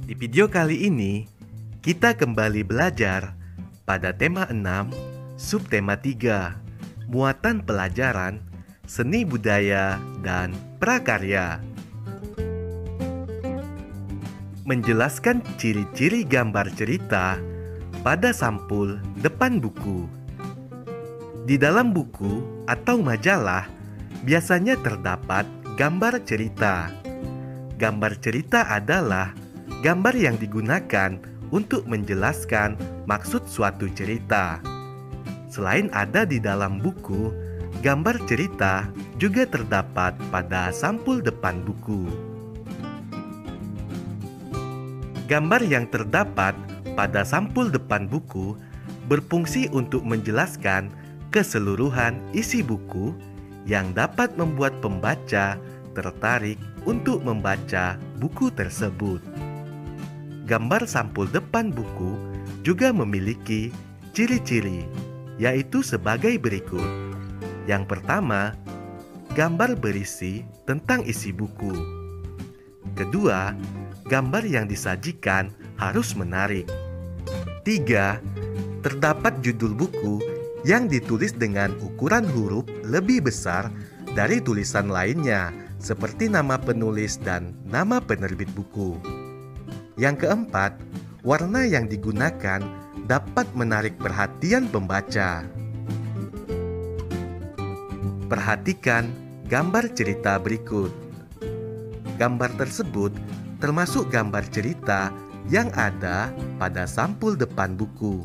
Di video kali ini, kita kembali belajar pada tema 6, subtema 3, muatan pelajaran, seni budaya, dan prakarya. Menjelaskan ciri-ciri gambar cerita pada sampul depan buku. Di dalam buku atau majalah, biasanya terdapat gambar cerita. Gambar cerita adalah gambar yang digunakan untuk menjelaskan maksud suatu cerita. Selain ada di dalam buku, gambar cerita juga terdapat pada sampul depan buku. Gambar yang terdapat pada sampul depan buku berfungsi untuk menjelaskan keseluruhan isi buku yang dapat membuat pembaca tertarik untuk membaca buku tersebut. Gambar sampul depan buku juga memiliki ciri-ciri, yaitu sebagai berikut. Yang pertama, gambar berisi tentang isi buku. Kedua, gambar yang disajikan harus menarik. 3. Terdapat judul buku yang ditulis dengan ukuran huruf lebih besar dari tulisan lainnya, seperti nama penulis dan nama penerbit buku. Yang keempat, warna yang digunakan dapat menarik perhatian pembaca. Perhatikan gambar cerita berikut. Gambar tersebut termasuk gambar cerita yang ada pada sampul depan buku.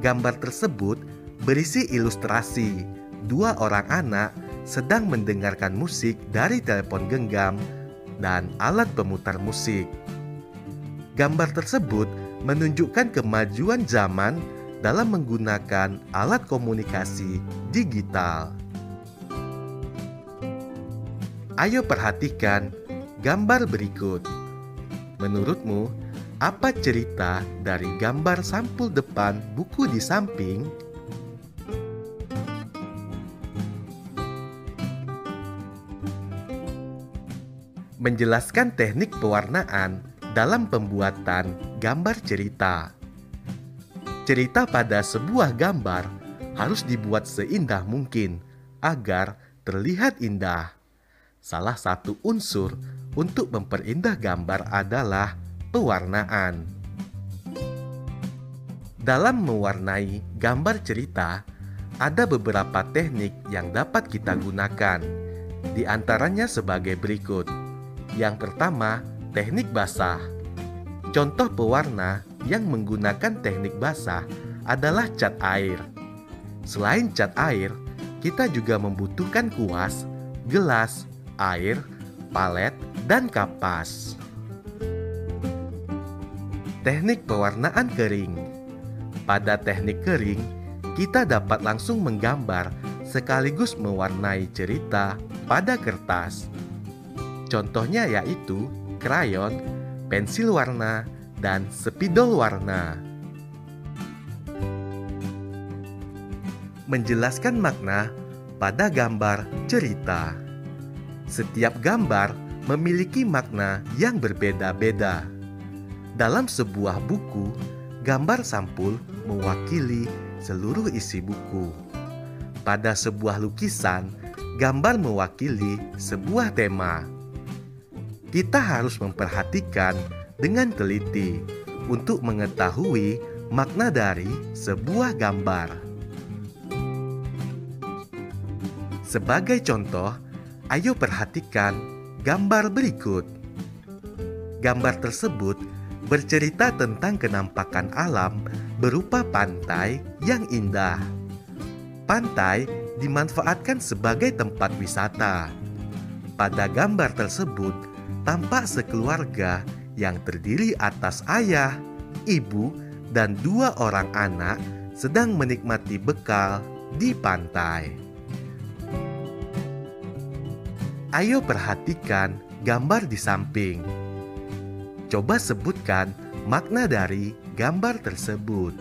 Gambar tersebut berisi ilustrasi dua orang anak sedang mendengarkan musik dari telepon genggam dan alat pemutar musik. Gambar tersebut menunjukkan kemajuan zaman dalam menggunakan alat komunikasi digital. Ayo perhatikan gambar berikut. Menurutmu, apa cerita dari gambar sampul depan buku di samping? Menjelaskan teknik pewarnaan dalam pembuatan gambar cerita. Cerita pada sebuah gambar harus dibuat seindah mungkin agar terlihat indah. Salah satu unsur untuk memperindah gambar adalah pewarnaan. Dalam mewarnai gambar cerita, ada beberapa teknik yang dapat kita gunakan. Di antaranya sebagai berikut. Yang pertama, teknik basah. Contoh pewarna yang menggunakan teknik basah adalah cat air. Selain cat air, kita juga membutuhkan kuas, gelas, air, palet, dan kapas. Teknik pewarnaan kering. Pada teknik kering, kita dapat langsung menggambar sekaligus mewarnai cerita pada kertas. Contohnya yaitu krayon, pensil warna, dan spidol warna. Menjelaskan makna pada gambar cerita. Setiap gambar memiliki makna yang berbeda-beda. Dalam sebuah buku, gambar sampul mewakili seluruh isi buku. Pada sebuah lukisan, gambar mewakili sebuah tema. Kita harus memperhatikan dengan teliti untuk mengetahui makna dari sebuah gambar. Sebagai contoh, ayo perhatikan gambar berikut. Gambar tersebut bercerita tentang kenampakan alam berupa pantai yang indah. Pantai dimanfaatkan sebagai tempat wisata. Pada gambar tersebut, tampak sekeluarga yang terdiri atas ayah, ibu, dan dua orang anak sedang menikmati bekal di pantai. Ayo perhatikan gambar di samping. Coba sebutkan makna dari gambar tersebut.